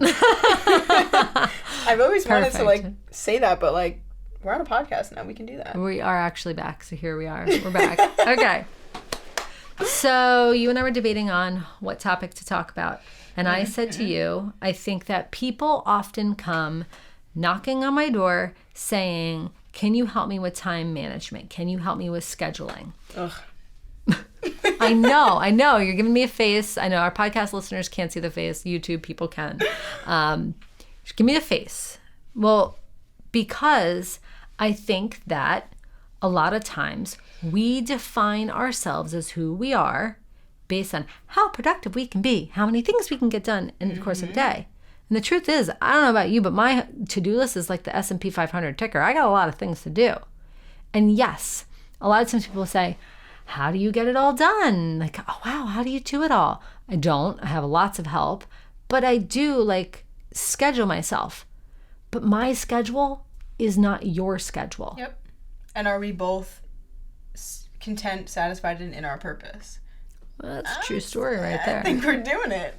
I've always wanted to like say that, but like we're on a podcast now. We can do that. We are actually back. So here we are. We're back. Okay. So you and I were debating on what topic to talk about. And I said to you, I think that people often come knocking on my door saying, can you help me with time management? Can you help me with scheduling? Ugh. I know. You're giving me a face. I know our podcast listeners can't see the face. YouTube people can. Just give me the face. Well, because I think that a lot of times we define ourselves as who we are based on how productive we can be, how many things we can get done in the course of a day. And the truth is, I don't know about you, but my to-do list is like the S&P 500 ticker. I got a lot of things to do. And yes, a lot of times people say, how do you get it all done? Like, oh, wow, how do you do it all? I don't. I have lots of help. But I do like schedule myself. But my schedule is not your schedule. Yep. And are we both content, satisfied, and in our purpose? Well, that's a true story right there. I think we're doing it.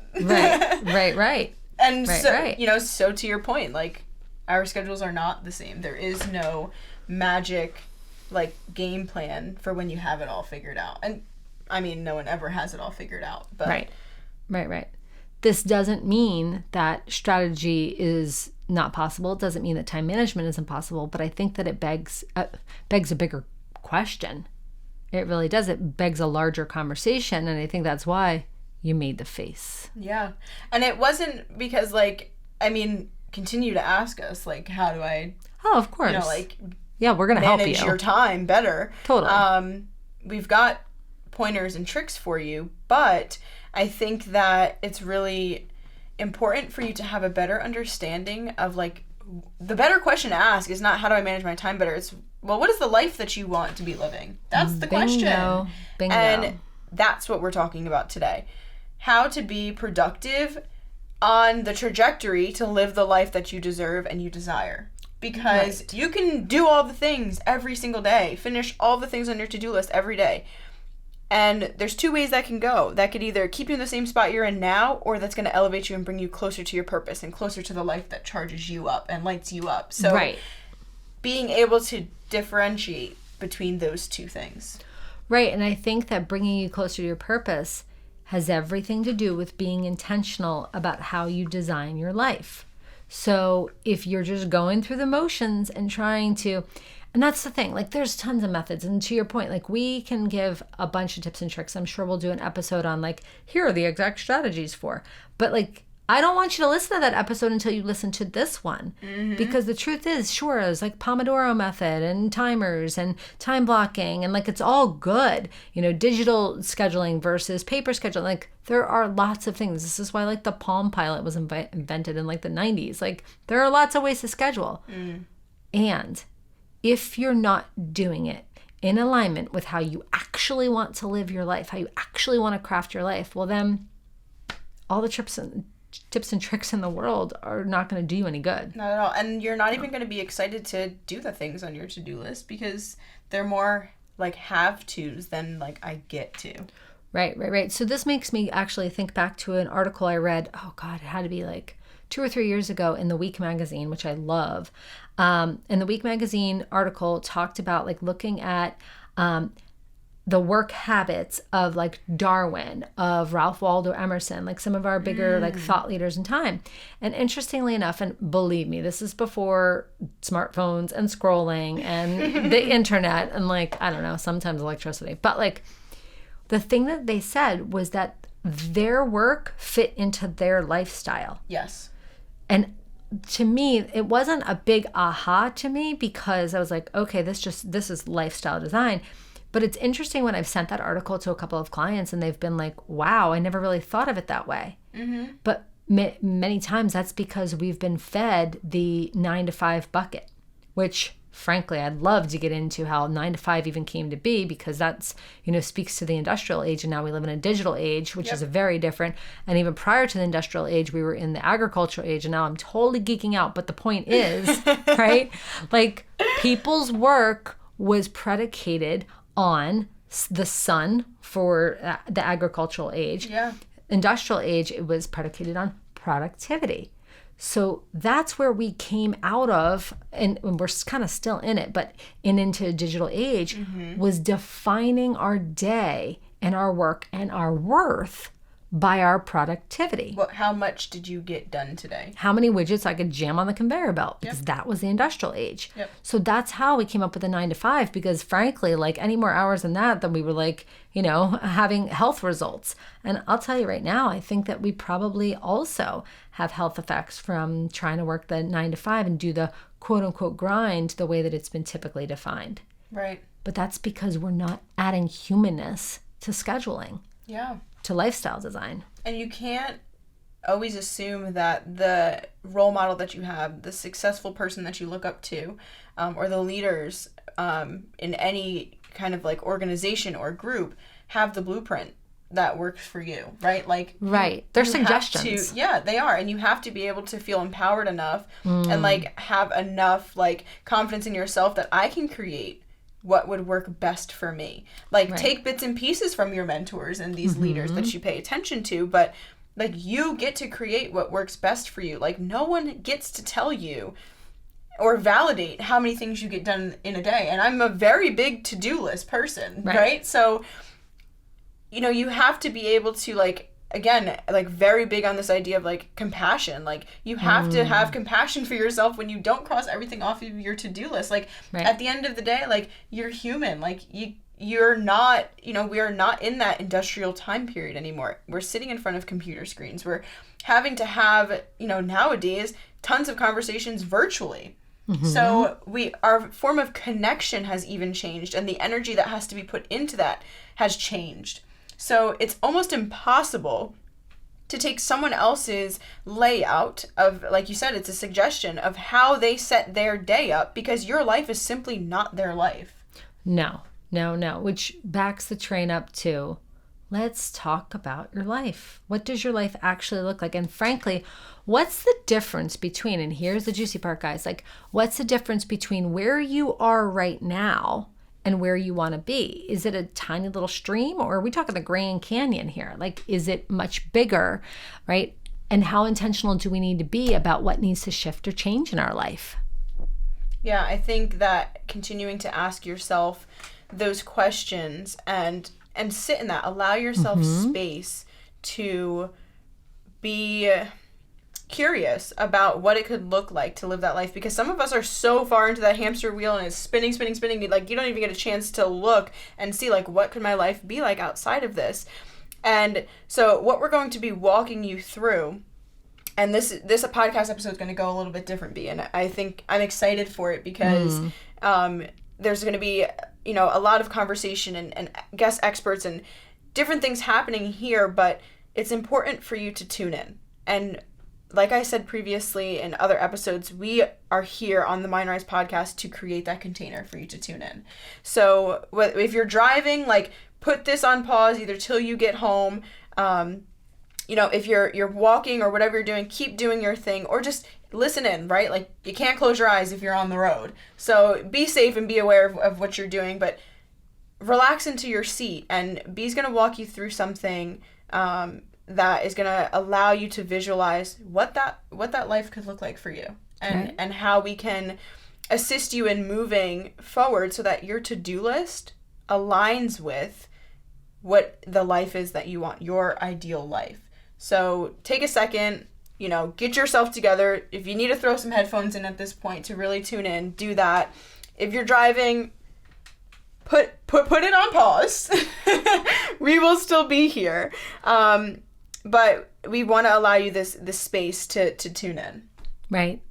Right. And so to your point, like, our schedules are not the same. There is no magic, like, game plan for when you have it all figured out. And, I mean, no one ever has it all figured out. But Right. This doesn't mean that strategy is not possible. It doesn't mean that time management isn't possible. But I think that it begs a bigger question. It really does. It begs a larger conversation. And I think that's why you made the face. Yeah. And it wasn't because, like, I mean, continue to ask us, like, how do I... Oh, of course. You know, like... Yeah, we're going to help you. Manage your time better. Totally. We've got pointers and tricks for you, but I think that it's really important for you to have a better understanding of, like, the better question to ask is not how do I manage my time better? It's, well, what is the life that you want to be living? That's the question. Bingo. And that's what we're talking about today. How to be productive on the trajectory to live the life that you deserve and you desire. Because you can do all the things every single day, finish all the things on your to-do list every day. And there's two ways that can go. That could either keep you in the same spot you're in now, or that's going to elevate you and bring you closer to your purpose and closer to the life that charges you up and lights you up. So being able to differentiate between those two things. Right. And I think that bringing you closer to your purpose has everything to do with being intentional about how you design your life. So if you're just going through the motions and trying to, and that's the thing, like there's tons of methods. And to your point, like we can give a bunch of tips and tricks. I'm sure we'll do an episode on like, here are the exact strategies for, but like, I don't want you to listen to that episode until you listen to this one. Because the truth is, sure, there's like Pomodoro method and timers and time blocking and like it's all good. You know, digital scheduling versus paper scheduling. Like there are lots of things. This is why like the Palm Pilot was invented in like the 90s. Like there are lots of ways to schedule. And if you're not doing it in alignment with how you actually want to live your life, how you actually want to craft your life, well then all the tips and tricks in the world are not going to do you any good. Not at all. And you're not even going to be excited to do the things on your to-do list because they're more like have-tos than like I get to. Right. So this makes me actually think back to an article I read, oh God, it had to be like 2 or 3 years ago in the Week magazine, which I love. And the Week magazine article talked about like looking at the work habits of like Darwin, of Ralph Waldo Emerson, like some of our bigger like thought leaders in time. And interestingly enough, and believe me, this is before smartphones and scrolling and the internet and like, I don't know, sometimes electricity. But like the thing that they said was that their work fit into their lifestyle. Yes. And to me, it wasn't a big aha to me because I was like, okay, this is lifestyle design. But it's interesting when I've sent that article to a couple of clients and they've been like, wow, I never really thought of it that way. But many times that's because we've been fed the 9 to 5 bucket, which frankly, I'd love to get into how 9 to 5 even came to be because that's, you know, speaks to the industrial age. And now we live in a digital age, which is very different. And even prior to the industrial age, we were in the agricultural age. And now I'm totally geeking out. But the point is, right, like people's work was predicated on the sun for the agricultural age. Industrial age, it was predicated on productivity. So that's where we came out of, and we're kind of still in it, but into a digital age, was defining our day and our work and our worth by our productivity. How much did you get done today? How many widgets I could jam on the conveyor belt, because that was the industrial age. Yep. So that's how we came up with the 9 to 5, because frankly, like any more hours than that, then we were like, having health results. And I'll tell you right now, I think that we probably also have health effects from trying to work the 9 to 5 and do the quote unquote grind the way that it's been typically defined. Right. But that's because we're not adding humanness to scheduling. Yeah. To lifestyle design. And you can't always assume that the role model that you have, the successful person that you look up to, or the leaders in any kind of like organization or group have the blueprint that works for you, right? Like, right. They're suggestions. Yeah, they are. And you have to be able to feel empowered enough and like have enough like confidence in yourself that I can create what would work best for me. Like, take bits and pieces from your mentors and these leaders that you pay attention to, but like you get to create what works best for you. Like, no one gets to tell you or validate how many things you get done in a day. And I'm a very big to-do list person, right? So, you have to be able to like, again, like very big on this idea of like compassion. Like, you have to have compassion for yourself when you don't cross everything off of your to-do list. Like, at the end of the day, like, you're human. Like, you're not, we are not in that industrial time period anymore. We're sitting in front of computer screens. We're having to have, nowadays, tons of conversations virtually. So our form of connection has even changed, and the energy that has to be put into that has changed. So it's almost impossible to take someone else's layout of, like you said, it's a suggestion of how they set their day up, because your life is simply not their life. No. Which backs the train up to, let's talk about your life. What does your life actually look like? And frankly, what's the difference between, and here's the juicy part, guys, like, what's the difference between where you are right now and where you want to be? Is it a tiny little stream, or are we talking the Grand Canyon here? Like, is it much bigger, right? And how intentional do we need to be about what needs to shift or change in our life? Yeah, I think that continuing to ask yourself those questions and sit in that, allow yourself space to be curious about what it could look like to live that life, because some of us are so far into that hamster wheel and it's spinning, like you don't even get a chance to look and see like, what could my life be like outside of this? And so what we're going to be walking you through, and this podcast episode is going to go a little bit different, B, and I think I'm excited for it because there's going to be a lot of conversation and guest experts and different things happening here, but it's important for you to tune in. And like I said previously in other episodes, we are here on the Mindrise podcast to create that container for you to tune in. So if you're driving, like, put this on pause either till you get home. If you're walking or whatever you're doing, keep doing your thing, or just listen in, right? Like, you can't close your eyes if you're on the road. So be safe and be aware of what you're doing, but relax into your seat, and B's going to walk you through something that is going to allow you to visualize what that life could look like for you, and how we can assist you in moving forward so that your to-do list aligns with what the life is that you want, your ideal life. So take a second, get yourself together. If you need to throw some headphones in at this point to really tune in, do that. If you're driving, put it on pause. We will still be here. But we want to allow you this space to tune in. Right.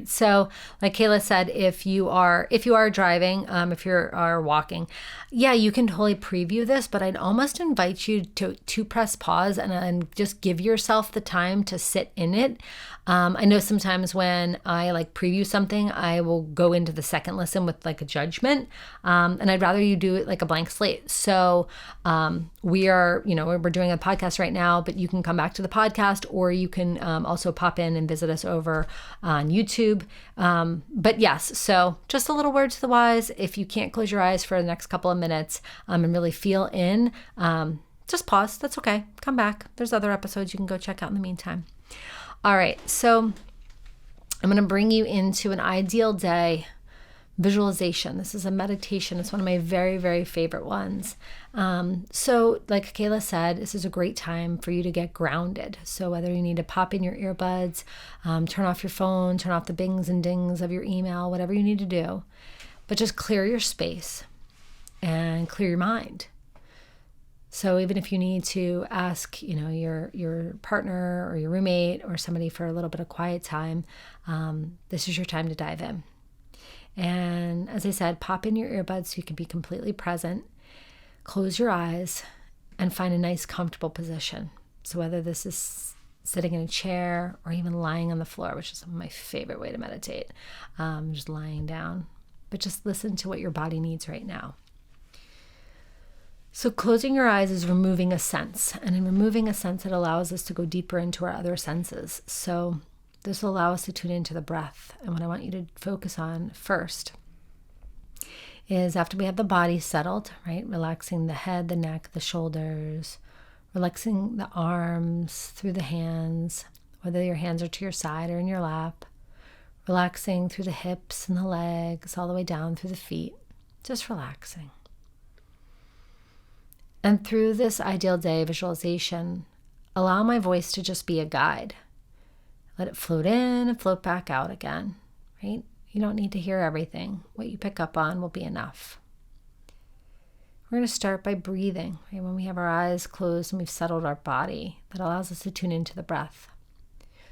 So like Cayla said, if you are driving, if you are walking, yeah, you can totally preview this, but I'd almost invite you to press pause and just give yourself the time to sit in it. I know sometimes when I like preview something, I will go into the second listen with like a judgment. And I'd rather you do it like a blank slate. So we're doing a podcast right now, but you can come back to the podcast, or you can also pop in and visit us over on YouTube. But yes, so just a little word to the wise. If you can't close your eyes for the next couple of minutes and really feel in, just pause. That's okay. Come back. There's other episodes you can go check out in the meantime. All right. So I'm going to bring you into an ideal day visualization. This is a meditation. It's one of my very, very favorite ones. So like Cayla said, this is a great time for you to get grounded. So whether you need to pop in your earbuds, turn off your phone, turn off the bings and dings of your email, whatever you need to do, but just clear your space and clear your mind. So even if you need to ask, your partner or your roommate or somebody for a little bit of quiet time, this is your time to dive in. And as I said, pop in your earbuds so you can be completely present. Close your eyes and find a nice, comfortable position. So whether this is sitting in a chair or even lying on the floor, which is my favorite way to meditate, just lying down. But just listen to what your body needs right now. So closing your eyes is removing a sense. And in removing a sense, it allows us to go deeper into our other senses. So this will allow us to tune into the breath. And what I want you to focus on first is after we have the body settled, right? Relaxing the head, the neck, the shoulders, relaxing the arms through the hands, whether your hands are to your side or in your lap, relaxing through the hips and the legs, all the way down through the feet, just relaxing. And through this ideal day visualization, allow my voice to just be a guide. Let it float in and float back out again, right? You don't need to hear everything. What you pick up on will be enough. We're going to start by breathing, right? When we have our eyes closed and we've settled our body, that allows us to tune into the breath.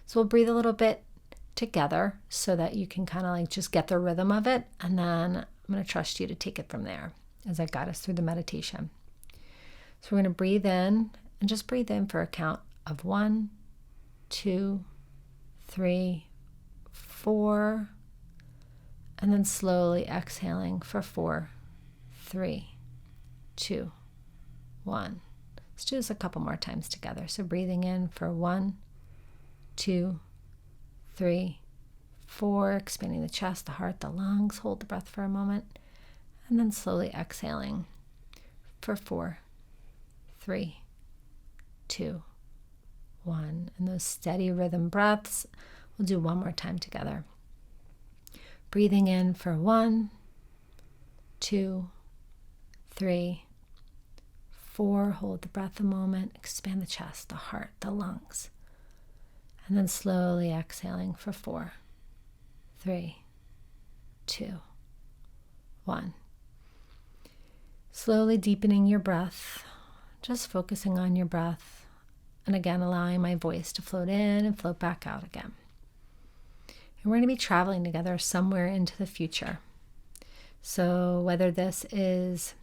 So we'll breathe a little bit together so that you can kind of like just get the rhythm of it. And then I'm going to trust you to take it from there as I guide us through the meditation. So we're going to breathe in and just breathe in for a count of 1, 2, 3, 4, and then slowly exhaling for 4, 3, 2, 1. Let's do this a couple more times together. So breathing in for 1, 2, 3, 4, expanding the chest, the heart, the lungs. Hold the breath for a moment, and then slowly exhaling for 4, 3, 2, 1. And those steady rhythm breaths, we'll do one more time together. Breathing in for 1, 2, 3, 4. Hold the breath a moment. Expand the chest, the heart, the lungs. And then slowly exhaling for 4, 3, 2, 1. Slowly deepening your breath, just focusing on your breath. And again, allowing my voice to float in and float back out again. And we're going to be traveling together somewhere into the future. So whether this is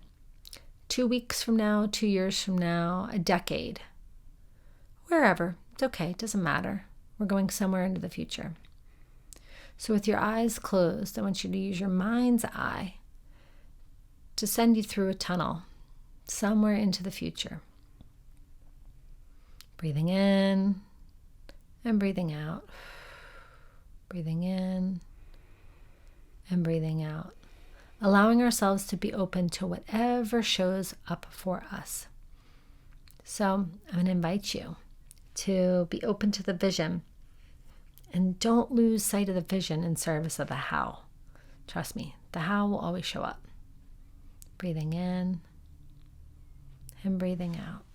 2 weeks from now, 2 years from now, a decade, wherever, it's okay, it doesn't matter. We're going somewhere into the future. So with your eyes closed, I want you to use your mind's eye to send you through a tunnel somewhere into the future. Breathing in and breathing out. Breathing in and breathing out. Allowing ourselves to be open to whatever shows up for us. So I'm going to invite you to be open to the vision. And don't lose sight of the vision in service of the how. Trust me, the how will always show up. Breathing in and breathing out.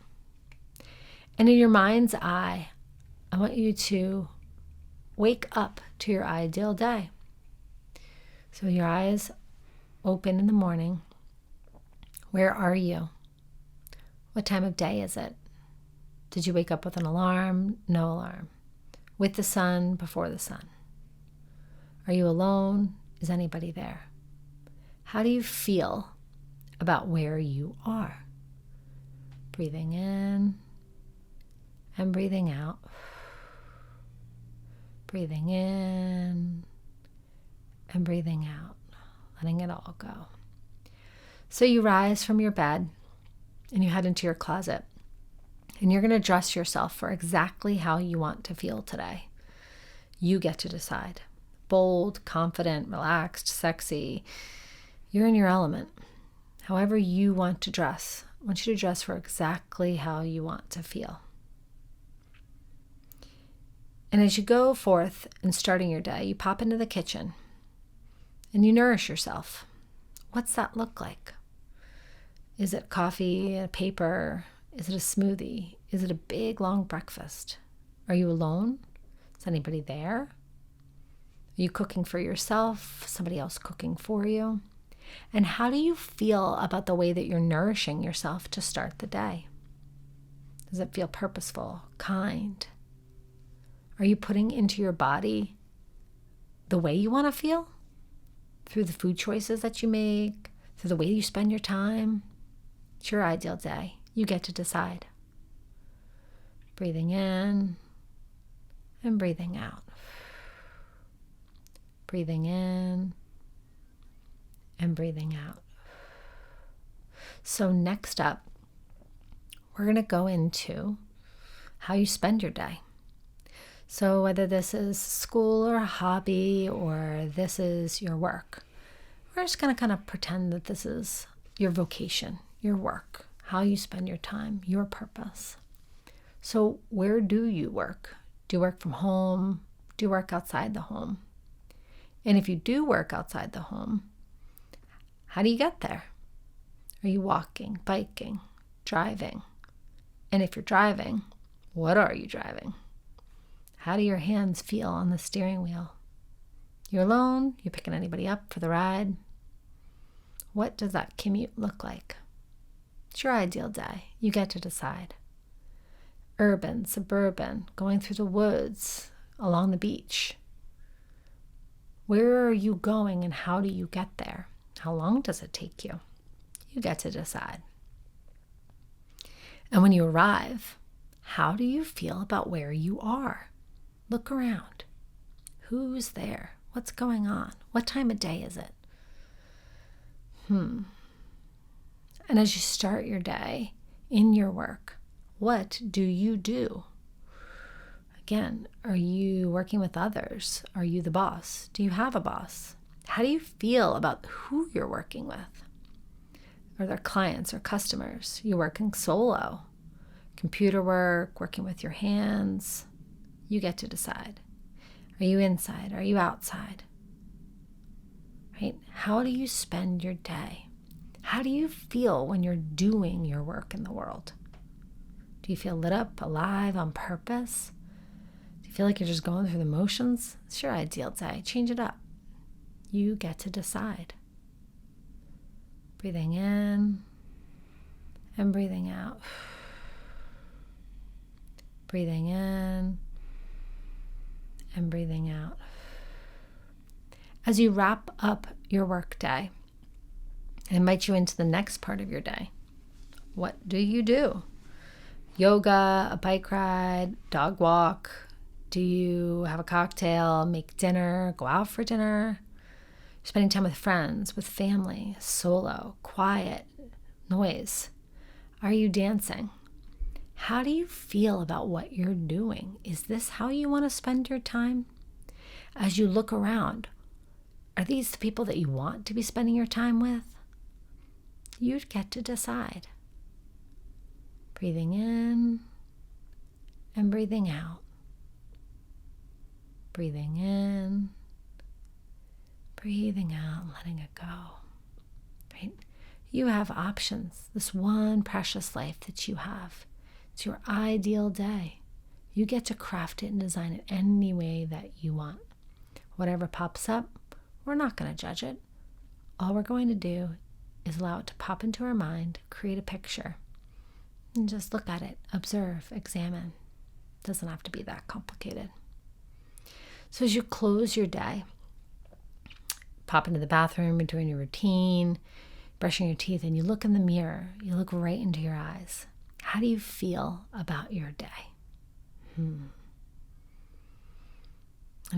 And in your mind's eye, I want you to wake up to your ideal day. So your eyes open in the morning. Where are you? What time of day is it? Did you wake up with an alarm? No alarm. With the sun, before the sun? Are you alone? Is anybody there? How do you feel about where you are? Breathing in and breathing out. Breathing in and breathing out. Letting it all go. So you rise from your bed and you head into your closet. And you're going to dress yourself for exactly how you want to feel today. You get to decide. Bold, confident, relaxed, sexy. You're in your element. However you want to dress. I want you to dress for exactly how you want to feel. And as you go forth and starting your day, you pop into the kitchen and you nourish yourself. What's that look like? Is it coffee, a paper? Is it a smoothie? Is it a big, long breakfast? Are you alone? Is anybody there? Are you cooking for yourself? Somebody else cooking for you? And how do you feel about the way that you're nourishing yourself to start the day? Does it feel purposeful, kind? Are you putting into your body the way you want to feel? Through the food choices that you make, through the way you spend your time? It's your ideal day. You get to decide. Breathing in and breathing out. Breathing in and breathing out. So next up, we're going to go into how you spend your day. So whether this is school or a hobby or this is your work, we're just going to kind of pretend that this is your vocation, your work, how you spend your time, your purpose. So where do you work? Do you work from home? Do you work outside the home? And if you do work outside the home, how do you get there? Are you walking, biking, driving? And if you're driving, what are you driving? How do your hands feel on the steering wheel? You're alone? You're picking anybody up for the ride? What does that commute look like? It's your ideal day. You get to decide. Urban, suburban, going through the woods, along the beach. Where are you going and how do you get there? How long does it take you? You get to decide. And when you arrive, how do you feel about where you are? Look around. Who's there? What's going on? What time of day is it? And as you start your day in your work, what do you do? Again, are you working with others? Are you the boss? Do you have a boss? How do you feel about who you're working with? Are there clients or customers? You're working solo, computer work, working with your hands. You get to decide. Are you inside? Are you outside? Right? How do you spend your day? How do you feel when you're doing your work in the world? Do you feel lit up, alive, on purpose? Do you feel like you're just going through the motions? It's your ideal day. Change it up. You get to decide. Breathing in and breathing out. Breathing in and breathing out. As you wrap up your work day, I invite you into the next part of your day. What do you do? Yoga, a bike ride, dog walk? Do you have a cocktail, make dinner, go out for dinner? You're spending time with friends, with family, solo, quiet, noise. Are you dancing? How do you feel about what you're doing? Is this how you want to spend your time? As you look around, are these the people that you want to be spending your time with? You get to decide. Breathing in and breathing out. Breathing in, breathing out, and letting it go. Right? You have options. This one precious life that you have. It's your ideal day. You get to craft it and design it any way that you want. Whatever pops up, we're not going to judge it. All we're going to do is allow it to pop into our mind, create a picture, and just look at it, observe, examine. It doesn't have to be that complicated. So as you close your day, pop into the bathroom, you're doing your routine, brushing your teeth, and you look in the mirror, you look right into your eyes. How do you feel about your day? And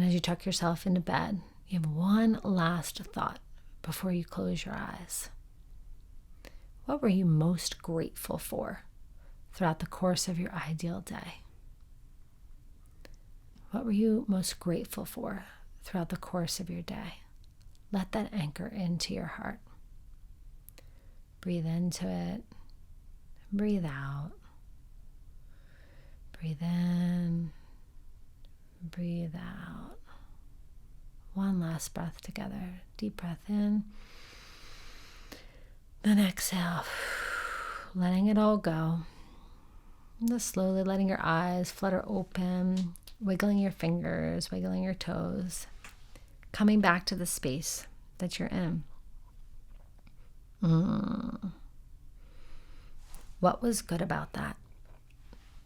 as you tuck yourself into bed, you have one last thought before you close your eyes. What were you most grateful for throughout the course of your ideal day? What were you most grateful for throughout the course of your day? Let that anchor into your heart. Breathe into it. Breathe out. Breathe in. Breathe out. One last breath together. Deep breath in. Then exhale. Letting it all go. Just slowly letting your eyes flutter open. Wiggling your fingers. Wiggling your toes. Coming back to the space that you're in. What was good about that?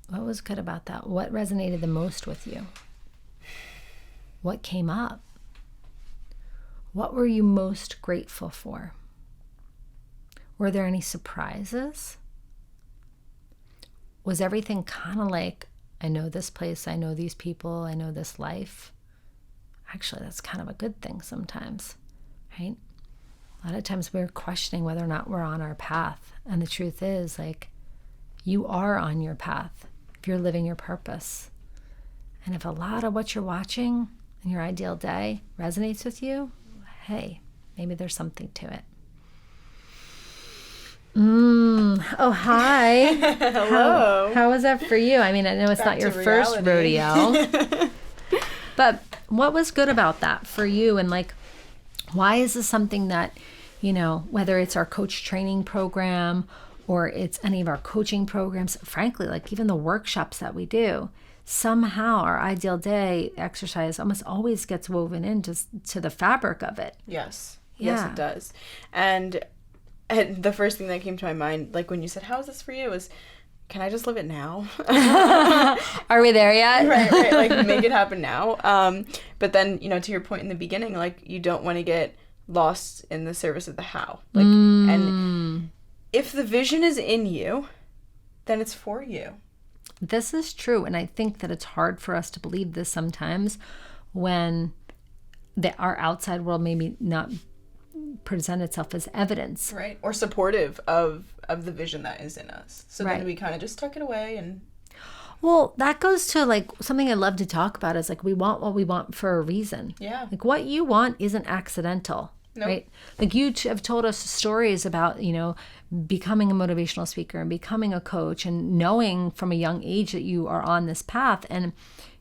What was good about that? What resonated the most with you? What came up? What were you most grateful for? Were there any surprises? Was everything kind of like, I know this place, I know these people, I know this life? Actually, that's kind of a good thing sometimes, right? A lot of times we're questioning whether or not we're on our path. And the truth is, like, you are on your path if you're living your purpose. And if a lot of what you're watching in your ideal day resonates with you, hey, maybe there's something to it. Oh, hi. Hello. How was that for you? I mean, I know it's Back not your to first reality. rodeo. But what was good about that for you? And like, why is this something that, you know, whether it's our coach training program or it's any of our coaching programs, frankly, like even the workshops that we do, somehow our ideal day exercise almost always gets woven into the fabric of it. Yes. Yeah. Yes, it does. And the first thing that came to my mind, like when you said, how is this for you, was, can I just live it now? Are we there yet? Right. Like, make it happen now. But then, you know, to your point in the beginning, like, you don't want to get lost in the service of the how. Like, and if the vision is in you, then it's for you. This is true. And I think that it's hard for us to believe this sometimes when our outside world maybe not present itself as evidence. Right. Or supportive of the vision that is in us. So Right. then we kind of just tuck it away and... Well, that goes to like something I love to talk about is like we want what we want for a reason. Yeah. Like what you want isn't accidental. Nope. Right? Like you have told us stories about, you know, becoming a motivational speaker and becoming a coach and knowing from a young age that you are on this path. And,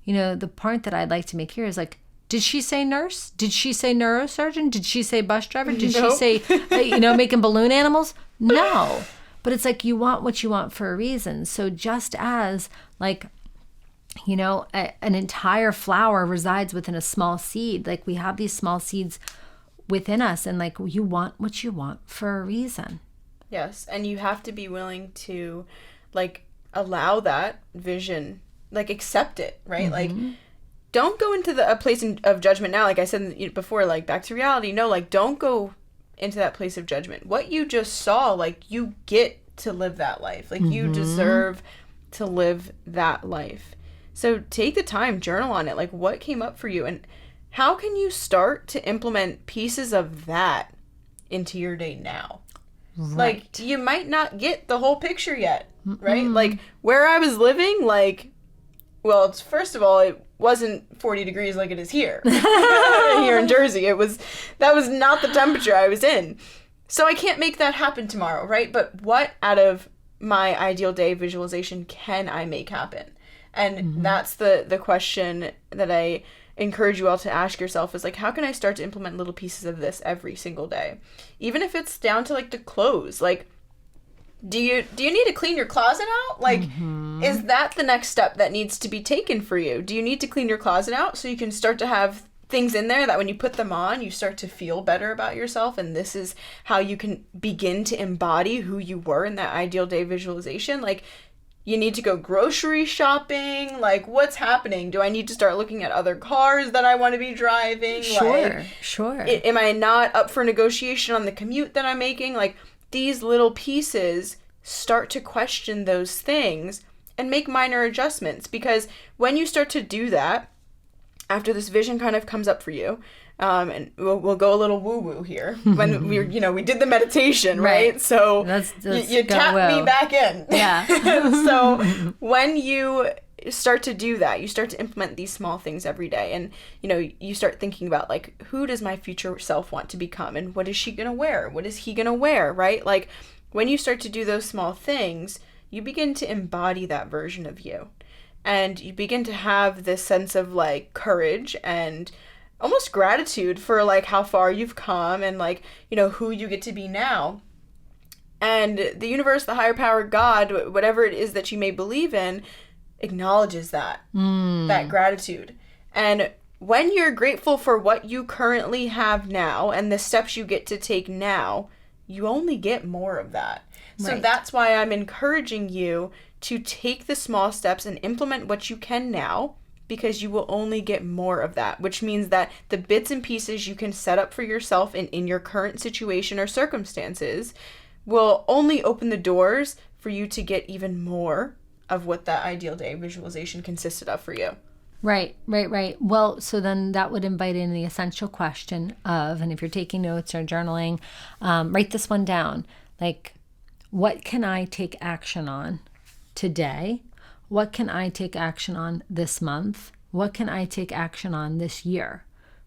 you know, the point that I'd like to make here is like, did she say nurse? Did she say neurosurgeon? Did she say bus driver? Did Nope. she say, you know, making balloon animals? No. But it's like you want what you want for a reason. So just as like, you know, an entire flower resides within a small seed, like we have these small seeds within us and like you want what you want for a reason. Yes. And you have to be willing to like allow that vision, like accept it, right? Like don't go into a place of judgment now. Like I said before, like back to reality. No, like don't go into that place of judgment. What you just saw, like you get to live that life. Like you deserve to live that life. So take the time, journal on it. Like what came up for you and how can you start to implement pieces of that into your day now? Right. Like you might not get the whole picture yet, right? Like where I was living, like, well, it's, first of all, it wasn't 40 degrees like it is here. Here in Jersey, that was not the temperature I was in. So I can't make that happen tomorrow, right? But what out of my ideal day visualization can I make happen? And that's the question that I encourage you all to ask yourself is like, how can I start to implement little pieces of this every single day? Even if it's down to like the clothes, like, do you need to clean your closet out? Like, is that the next step that needs to be taken for you? Do you need to clean your closet out so you can start to have things in there that when you put them on, you start to feel better about yourself? And this is how you can begin to embody who you were in that ideal day visualization. Like, you need to go grocery shopping. Like, what's happening? Do I need to start looking at other cars that I want to be driving? Sure. Am I not up for negotiation on the commute that I'm making? Like, these little pieces start to question those things and make minor adjustments. Because when you start to do that, after this vision kind of comes up for you, and we'll go a little woo-woo here. When we did the meditation, right? So let's you tapped me back in. Yeah. So when you start to do that, you start to implement these small things every day, and you start thinking about like, who does my future self want to become, and what is she gonna wear? What is he gonna wear? Right? Like when you start to do those small things, you begin to embody that version of you. and you begin to have this sense of like courage and almost gratitude for like how far you've come and like, you know, who you get to be now. And the universe, the higher power, God, whatever it is that you may believe in, acknowledges that gratitude. And when you're grateful for what you currently have now and the steps you get to take now, you only get more of that. So that's why I'm encouraging you to take the small steps and implement what you can now, because you will only get more of that, which means that the bits and pieces you can set up for yourself in your current situation or circumstances will only open the doors for you to get even more of what that ideal day visualization consisted of for you. Right. Well, so then that would invite in the essential question of, and if you're taking notes or journaling, write this one down. Like, what can I take action on today? What can I take action on this month? What can I take action on this year?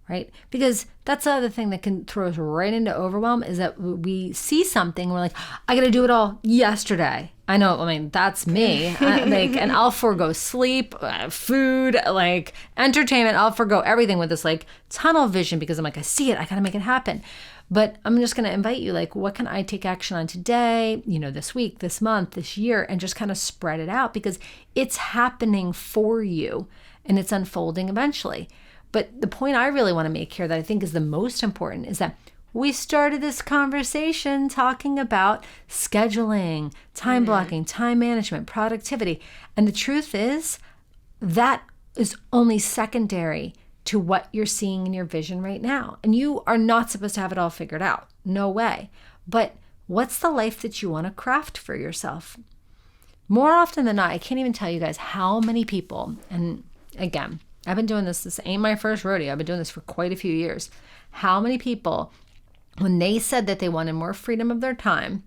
Right? Because that's the other thing that can throw us right into overwhelm, is that we see something, we're like, I got to do it all yesterday. I know, I mean, that's me. And I'll forego sleep, food, like entertainment. I'll forego everything with this like tunnel vision, because I'm like, I see it, I got to make it happen. But I'm just going to invite you, like, what can I take action on today, you know, this week, this month, this year, and just kind of spread it out, because it's happening for you and it's unfolding eventually. But the point I really want to make here that I think is the most important is that we started this conversation talking about scheduling, time blocking, time management, productivity. And the truth is that is only secondary to what you're seeing in your vision right now. And you are not supposed to have it all figured out. No way. But what's the life that you want to craft for yourself? More often than not, I can't even tell you guys how many people, and again, I've been doing this ain't my first rodeo. I've been doing this for quite a few years. How many people, when they said that they wanted more freedom of their time,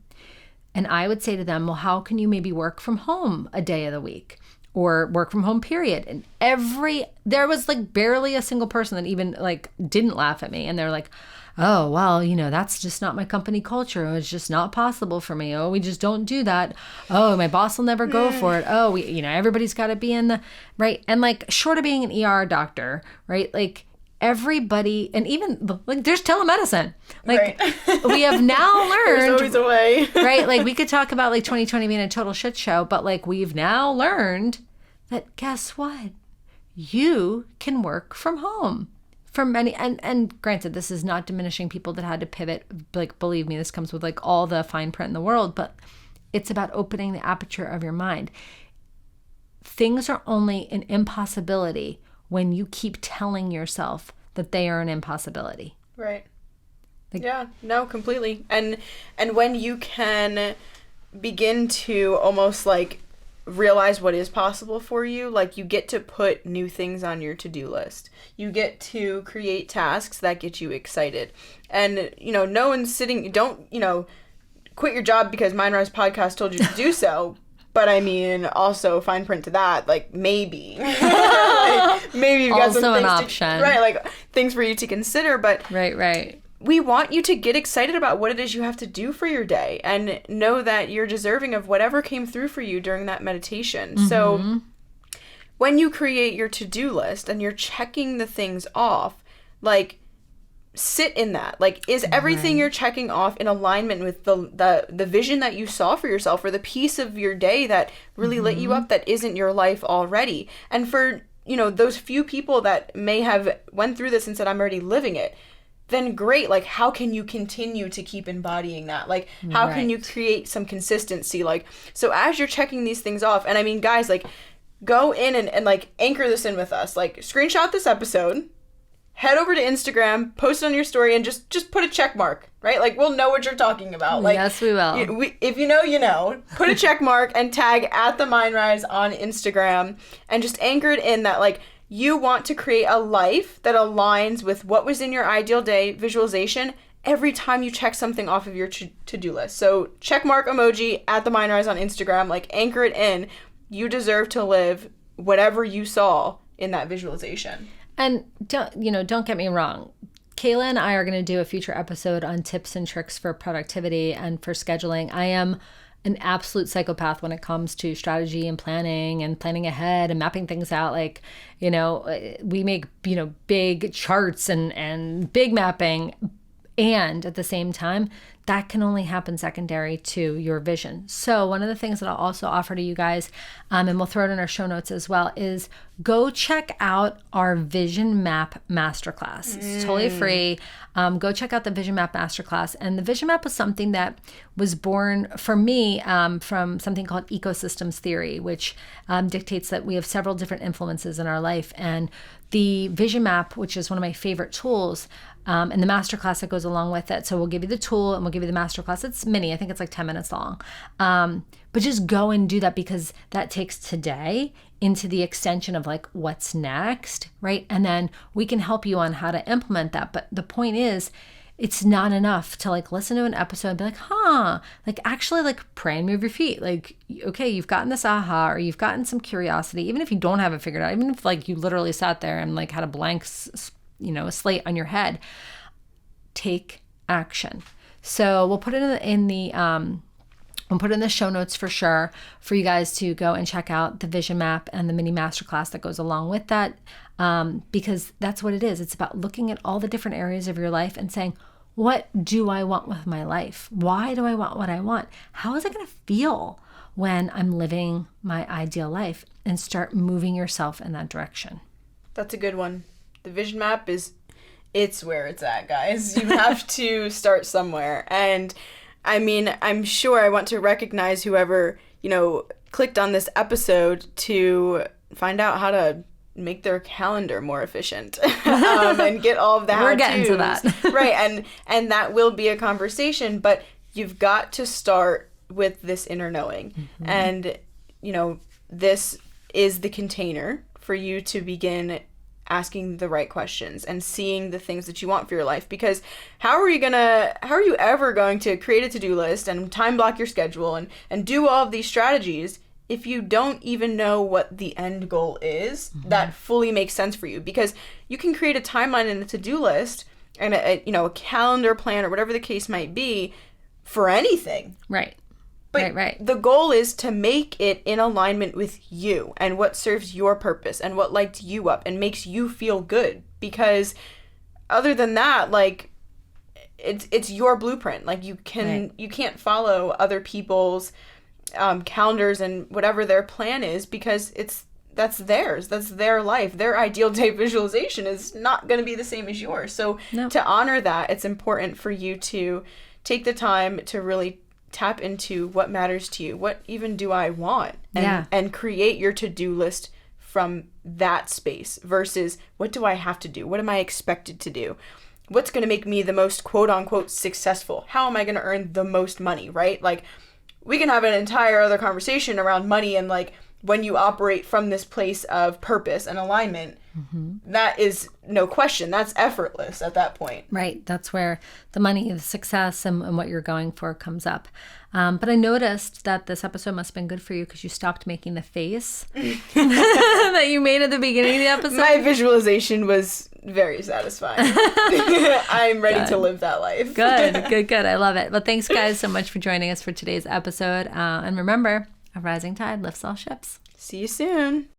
and I would say to them, well, how can you maybe work from home a day of the week? Or work from home, period. And there was like barely a single person that even like didn't laugh at me. And they're like, oh, well, you know, that's just not my company culture. It's just not possible for me. Oh, we just don't do that. Oh, my boss will never go for it. Oh, everybody's got to be in the, right. And like short of being an ER doctor, right? Like everybody, and even like there's telemedicine. Like we have now learned. There's always a way. Right? Like we could talk about like 2020 being a total shit show, but like we've now learned that guess what? You can work from home. For many, and granted, this is not diminishing people that had to pivot. Like, believe me, this comes with like all the fine print in the world, but it's about opening the aperture of your mind. Things are only an impossibility when you keep telling yourself that they are an impossibility. Right. Yeah, no, completely. And when you can begin to almost like realize what is possible for you, like you get to put new things on your to-do list. You get to create tasks that get you excited. And, you know, no one's don't, you know, quit your job because Mindrise Podcast told you to do so. But I mean, also fine print to that, like maybe. Like, maybe you've got also some things an option. right, like things for you to consider, but Right. We want you to get excited about what it is you have to do for your day and know that you're deserving of whatever came through for you during that meditation. Mm-hmm. So when you create your to-do list and you're checking the things off, like sit in that. Like, is everything you're checking off in alignment with the vision that you saw for yourself, or the piece of your day that really lit you up that isn't your life already? And for, you know, those few people that may have went through this and said, I'm already living it, then great. Like, how can you continue to keep embodying that? Like, how can you create some consistency? Like, so as you're checking these things off, and I mean, guys, like, go in and like anchor this in with us. Like, screenshot this episode, head over to Instagram, post it on your story, and just put a check mark, right? Like, we'll know what you're talking about. Like, yes, we will. If you know, you know. Put a check mark and tag at the Mindrise on Instagram, and just anchor it in that, like, you want to create a life that aligns with what was in your ideal day visualization every time you check something off of your to-do list. So check mark emoji at the Mindrise on Instagram, like anchor it in. You deserve to live whatever you saw in that visualization. And don't get me wrong. Cayla and I are going to do a future episode on tips and tricks for productivity and for scheduling. I am an absolute psychopath when it comes to strategy and planning ahead and mapping things out. Like, we make, big charts and big mapping. And at the same time, that can only happen secondary to your vision. So one of the things that I'll also offer to you guys, and we'll throw it in our show notes as well, is go check out our Vision Map Masterclass. It's totally free. Go check out the Vision Map Masterclass. And the Vision Map was something that was born for me from something called ecosystems theory, which dictates that we have several different influences in our life. And the Vision Map, which is one of my favorite tools, and the masterclass that goes along with it. So we'll give you the tool and we'll give you the masterclass. It's mini. I think it's like 10 minutes long. But just go and do that, because that takes today into the extension of like what's next, right? And then we can help you on how to implement that. But the point is, it's not enough to like listen to an episode and be like, like actually like pray and move your feet. Like, okay, you've gotten this aha, or you've gotten some curiosity, even if you don't have it figured out, even if like you literally sat there and like had a blank a slate on your head, take action. So we'll put it we'll put it in the show notes for sure for you guys to go and check out the Vision Map and the mini masterclass that goes along with that, because that's what it is. It's about looking at all the different areas of your life and saying, what do I want with my life? Why do I want what I want? How is it going to feel when I'm living my ideal life? And start moving yourself in that direction. That's a good one. The Vision Map it's where it's at, guys. You have to start somewhere. And I mean, I'm sure I want to recognize whoever, clicked on this episode to find out how to make their calendar more efficient and get all of the how-tos. We're getting to that. Right. And that will be a conversation, but you've got to start with this inner knowing. Mm-hmm. And, this is the container for you to begin asking the right questions and seeing the things that you want for your life. Because how are you ever going to create a to-do list and time block your schedule and do all of these strategies if you don't even know what the end goal is that fully makes sense for you? Because you can create a timeline and a to-do list and a calendar plan or whatever the case might be for anything. Right. But right. The goal is to make it in alignment with you and what serves your purpose and what lights you up and makes you feel good. Because other than that, like, it's your blueprint. Like, you can't follow other people's calendars and whatever their plan is, because that's theirs. That's their life. Their ideal day visualization is not going to be the same as yours. So to honor that, it's important for you to take the time to really tap into what matters to you. What even do I want? And create your to-do list from that space versus what do I have to do? What am I expected to do? What's going to make me the most quote unquote successful? How am I going to earn the most money, right? Like, we can have an entire other conversation around money and like when you operate from this place of purpose and alignment, that is no question. That's effortless at that point. Right. That's where the money, the success, and what you're going for comes up. But I noticed that this episode must have been good for you because you stopped making the face that you made at the beginning of the episode. My visualization was very satisfying. I'm ready to live that life. Good. I love it. Well, thanks guys so much for joining us for today's episode. And remember, a rising tide lifts all ships. See you soon.